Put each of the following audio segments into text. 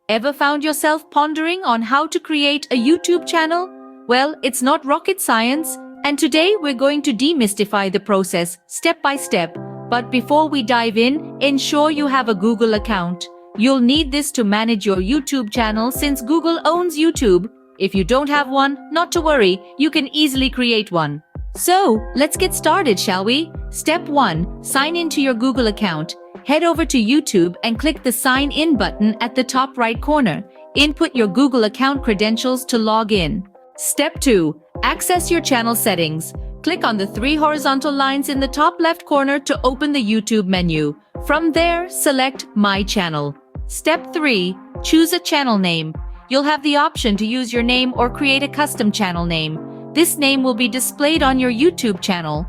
Ever found yourself pondering on how to create a YouTube channel? Well, it's not rocket science, and today we're going to demystify the process step by step. But before we dive in, ensure you have a Google account. You'll need this to manage your YouTube channel since Google owns YouTube. If you don't have one, not to worry, you can easily create one. So, let's get started, shall we? Step 1. Sign into your Google account. Head over to YouTube and click the Sign In button at the top right corner. Input your Google account credentials to log in. Step 2. Access your channel settings. Click on the 3 horizontal lines in the top left corner to open the YouTube menu. From there, select My Channel. Step 3. Choose a channel name. You'll have the option to use your name or create a custom channel name. This name will be displayed on your YouTube channel.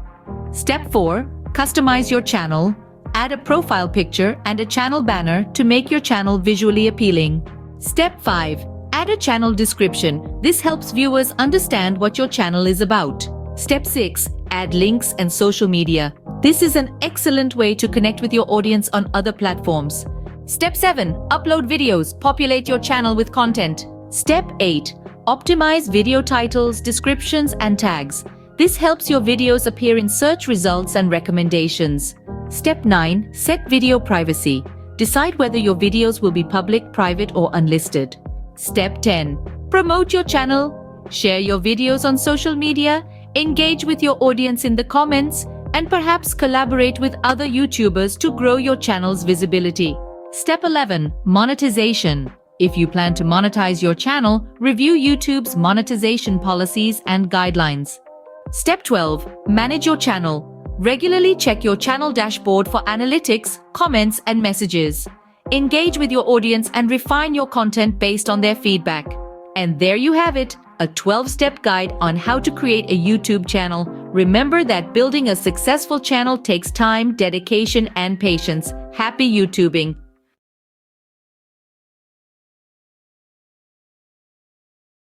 Step 4. Customize your channel. Add a profile picture and a channel banner to make your channel visually appealing. Step 5. Add a channel description. This helps viewers understand what your channel is about. Step 6. Add links and social media. This is an excellent way to connect with your audience on other platforms. Step 7. Upload videos. Populate your channel with content. Step 8. Optimize video titles, descriptions, and tags. This helps your videos appear in search results and recommendations. Step 9. Set video privacy. Decide whether your videos will be public, private, or unlisted. Step 10. Promote your channel. Share your videos on social media, engage with your audience in the comments, and perhaps collaborate with other YouTubers to grow your channel's visibility. Step 11. Monetization. If you plan to monetize your channel, review YouTube's monetization policies and guidelines. Step 12. Manage your channel. Regularly check your channel dashboard for analytics, comments, and messages. Engage with your audience and refine your content based on their feedback. And there you have it, a 12-step guide on how to create a YouTube channel. Remember that building a successful channel takes time, dedication, and patience. Happy YouTubing!